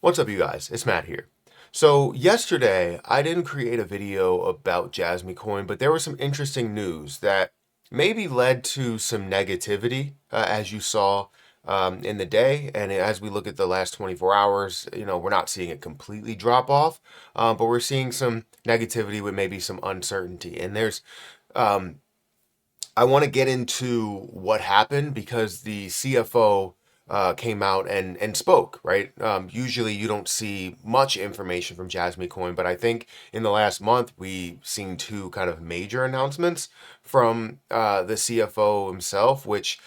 What's up, you guys? It's Matt here. So yesterday, I didn't create a video about Jasmycoin, but there was some interesting news that maybe led to some negativity, as you saw in the day. And as we look at the last 24 hours, we're not seeing it completely drop off, but we're seeing some negativity with maybe some uncertainty. And um, I want to get into what happened because the CFO came out and spoke, right? Usually you don't see much information from Jasmine Coin, but I think in the last month we've seen two kind of major announcements from the CFO himself, which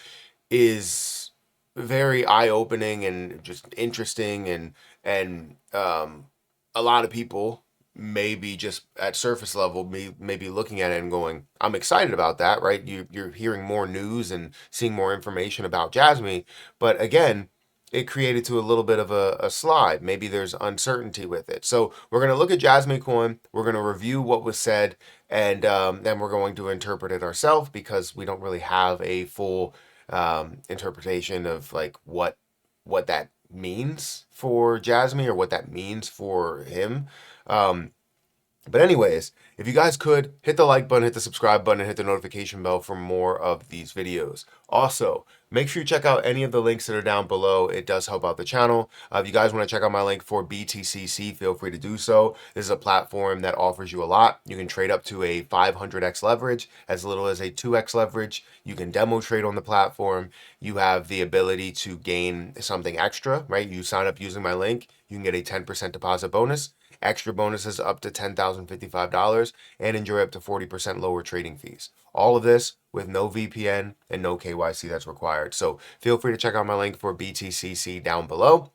is very eye-opening and just interesting and a lot of people maybe just at surface level maybe looking at it and going, I'm excited about that, right? You're hearing more news and seeing more information about Jasmy, but again, it created to a little bit of a slide. Maybe there's uncertainty with it. So we're going to look at Jasmy Coin. We're going to review what was said, and then we're going to interpret it ourselves because we don't really have a full interpretation of like what that means for Jasmy or what that means for him. Um, but anyways, if you guys could hit the like button, hit the subscribe button, and hit the notification bell for more of these videos. Also, make sure you check out any of the links that are down below. It does help out the channel. If you guys want to check out my link for BTCC, feel free to do so. This is a platform that offers you a lot. You can trade up to a 500x leverage, as little as a 2x leverage. You can demo trade on the platform. You have the ability to gain something extra, right? You sign up using my link, you can get a 10% deposit bonus, extra bonuses up to $10,055, and enjoy up to 40% lower trading fees. All of this with no VPN and no KYC that's required. So feel free to check out my link for BTCC down below.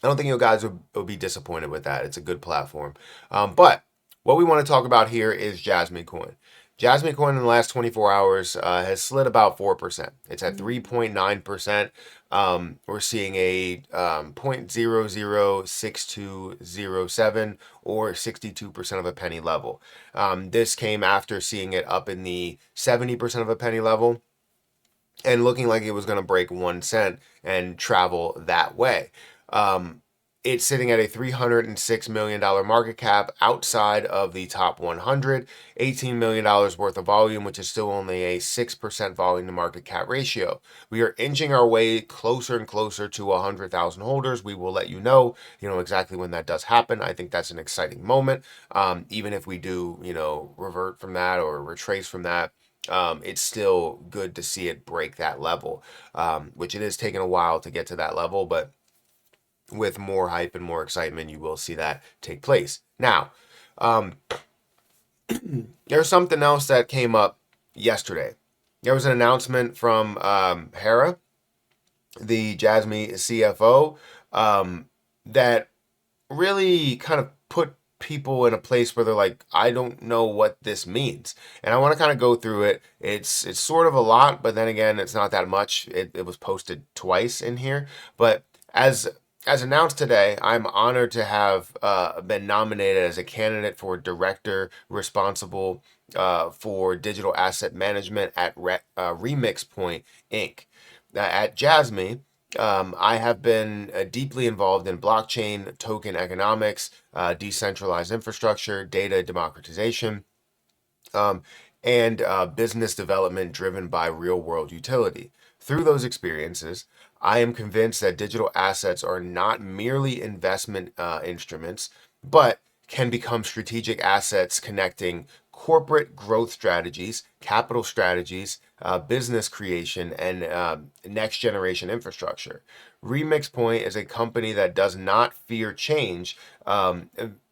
I don't think you guys will be disappointed with that. It's a good platform. But what we want to talk about here is Jasmy Coin. Jasmy Coin in the last 24 hours has slid about 4%. It's at 3.9%. We're seeing a 0.006207 or 62% of a penny level. This came after seeing it up in the 70% of a penny level and looking like it was going to break 1 cent and travel that way. It's sitting at a $306 million market cap outside of the top 100, $18 million worth of volume, which is still only a 6% volume to market cap ratio. We are inching our way closer and closer to 100,000 holders. We will let you know exactly when that does happen. I think that's an exciting moment. Even if we do, revert from that or retrace from that, it's still good to see it break that level, which it is taking a while to get to that level, but with more hype and more excitement, you will see that take place. Now, there's something else that came up yesterday. There was an announcement from Hera, the Jasmy CFO, that really kind of put people in a place where they're like, I don't know what this means. And I want to kind of go through it. It's sort of a lot, but then again, it's not that much. It was posted twice in here. But as announced today, I'm honored to have been nominated as a candidate for director responsible for digital asset management at Remix Point Inc. At Jasmy, I have been deeply involved in blockchain, token economics, decentralized infrastructure, data democratization, um, and business development driven by real world utility. Through those experiences, I am convinced that digital assets are not merely investment instruments, but can become strategic assets connecting corporate growth strategies, capital strategies, business creation, and next generation infrastructure. Remix Point is a company that does not fear change,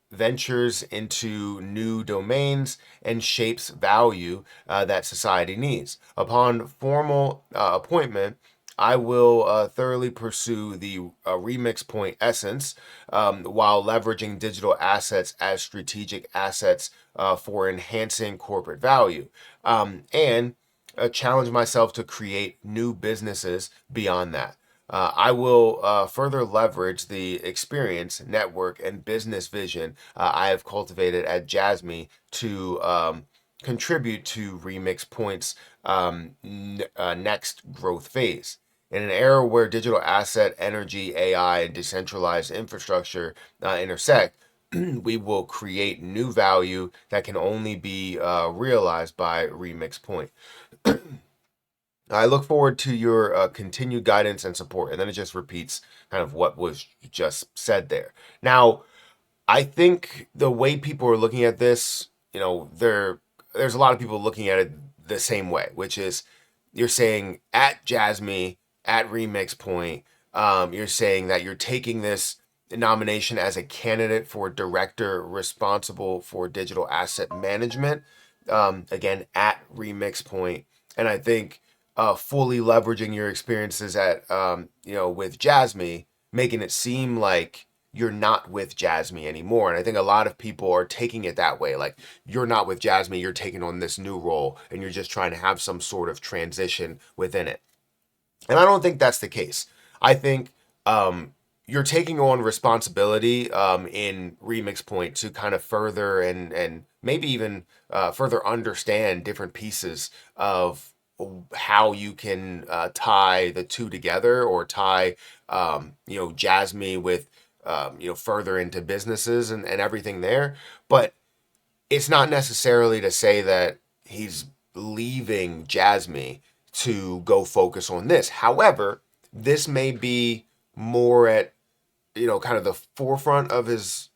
ventures into new domains, and shapes value that society needs. Upon formal appointment, I will thoroughly pursue the Remix Point essence while leveraging digital assets as strategic assets for enhancing corporate value, and challenge myself to create new businesses beyond that. I will further leverage the experience, network, and business vision I have cultivated at Jasmy to contribute to Remix Point's next growth phase. In an era where digital asset, energy, AI, and decentralized infrastructure intersect, we will create new value that can only be realized by Remix Point. I look forward to your continued guidance and support. And then it just repeats kind of what was just said there. Now, I think the way people are looking at this, there's a lot of people looking at it the same way, which is you're saying at Jasmy, at Remix Point, you're saying that you're taking this nomination as a candidate for director responsible for digital asset management. Again, at Remix Point, and I think fully leveraging your experiences at with Jasmy, making it seem like you're not with Jasmy anymore. And I think a lot of people are taking it that way. Like, you're not with Jasmy, you're taking on this new role, and you're just trying to have some sort of transition within it. And I don't think that's the case. I think you're taking on responsibility in Remix Point to kind of further and maybe even further understand different pieces of how you can tie the two together, or tie Jasmy with further into businesses and everything there. But it's not necessarily to say that he's leaving Jasmy to go focus on this. However, this may be more at kind of the forefront of his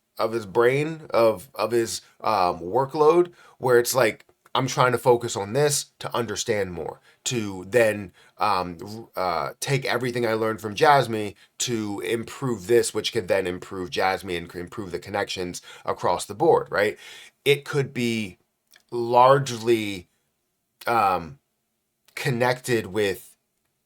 brain, of his workload, where it's like, I'm trying to focus on this to understand more, to then take everything I learned from Jasmy to improve this, which could then improve Jasmy and improve the connections across the board, right? It could be largely connected with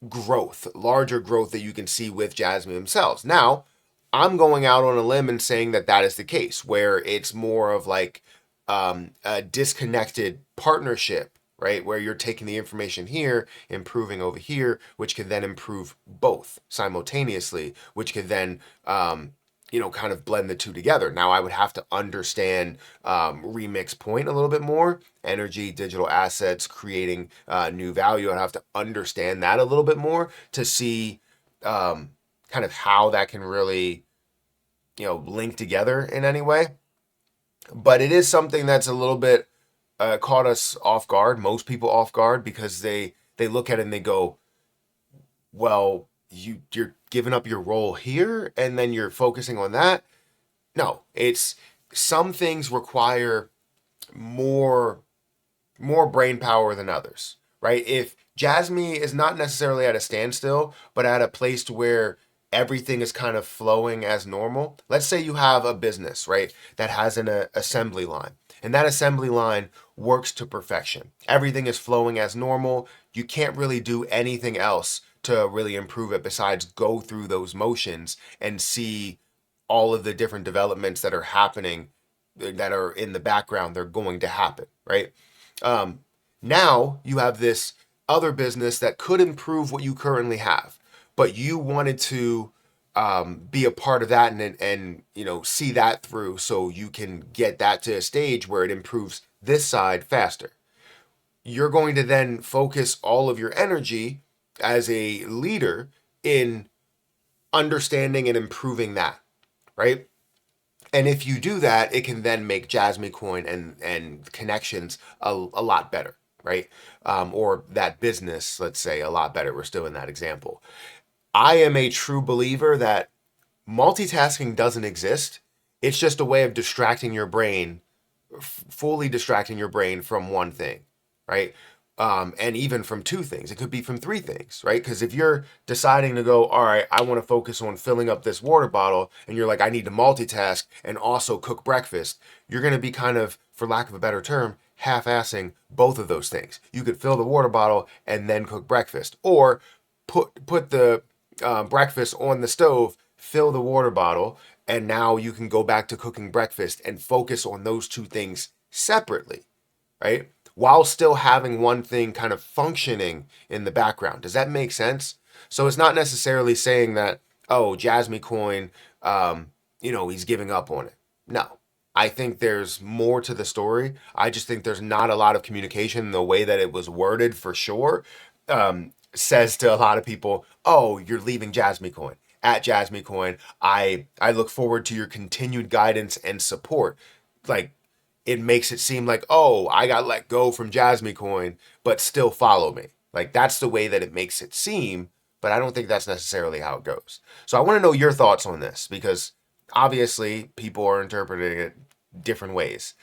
growth, larger growth that you can see with Jasmy themselves. Now, I'm going out on a limb and saying that that is the case, where it's more of like a disconnected partnership, right? Where you're taking the information here, improving over here, which can then improve both simultaneously, which could then kind of blend the two together. Now, I would have to understand Remix Point a little bit more. Energy, digital assets, creating new value. I'd have to understand that a little bit more to see kind of how that can really, link together in any way. But it is something that's a little bit caught us off guard, most people off guard, because they look at it and they go, well, you're giving up your role here and then you're focusing on that. No, it's some things require more brain power than others, right? If Jasmy is not necessarily at a standstill, but at a place to where everything is kind of flowing as normal. Let's say you have a business, right, that has an assembly line, and that assembly line works to perfection. Everything is flowing as normal. You can't really do anything else to really improve it besides go through those motions and see all of the different developments that are happening, that are in the background. They're going to happen, right? Now you have this other business that could improve what you currently have, but you wanted to be a part of that and see that through, so you can get that to a stage where it improves this side faster. You're going to then focus all of your energy as a leader in understanding and improving that, right? And if you do that, it can then make Jasmycoin and connections a lot better, right? Or that business, let's say, a lot better. We're still in that example. I am a true believer that multitasking doesn't exist. It's just a way of distracting your brain, fully distracting your brain from one thing, right? And even from two things. It could be from three things, right? Because if you're deciding to go, all right, I want to focus on filling up this water bottle, and you're like, I need to multitask and also cook breakfast, you're going to be kind of, for lack of a better term, half-assing both of those things. You could fill the water bottle and then cook breakfast, or put the breakfast on the stove, fill the water bottle, and now you can go back to cooking breakfast and focus on those two things separately, right? While still having one thing kind of functioning in the background. Does that make sense? So it's not necessarily saying that, oh, Jasmycoin, he's giving up on it. No. I think there's more to the story. I just think there's not a lot of communication in the way that it was worded, for sure. says to a lot of people, "Oh, you're leaving Jasmycoin." At Jasmycoin, I look forward to your continued guidance and support. Like, it makes it seem like, oh, I got let go from Jasmycoin, but still follow me. Like, that's the way that it makes it seem, but I don't think that's necessarily how it goes. So I want to know your thoughts on this, because obviously people are interpreting it different ways,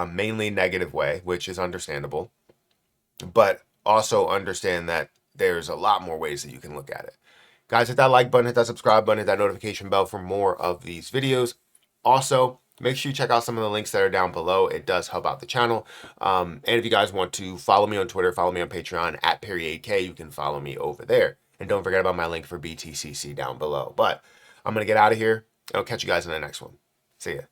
mainly negative way, which is understandable, but also understand that there's a lot more ways that you can look at it. Guys, hit that like button, hit that subscribe button, hit that notification bell for more of these videos. Also, make sure you check out some of the links that are down below. It does help out the channel. And if you guys want to follow me on Twitter, follow me on Patreon at PerryHGA, you can follow me over there. And don't forget about my link for BTCC down below. But I'm going to get out of here. I'll catch you guys in the next one. See ya.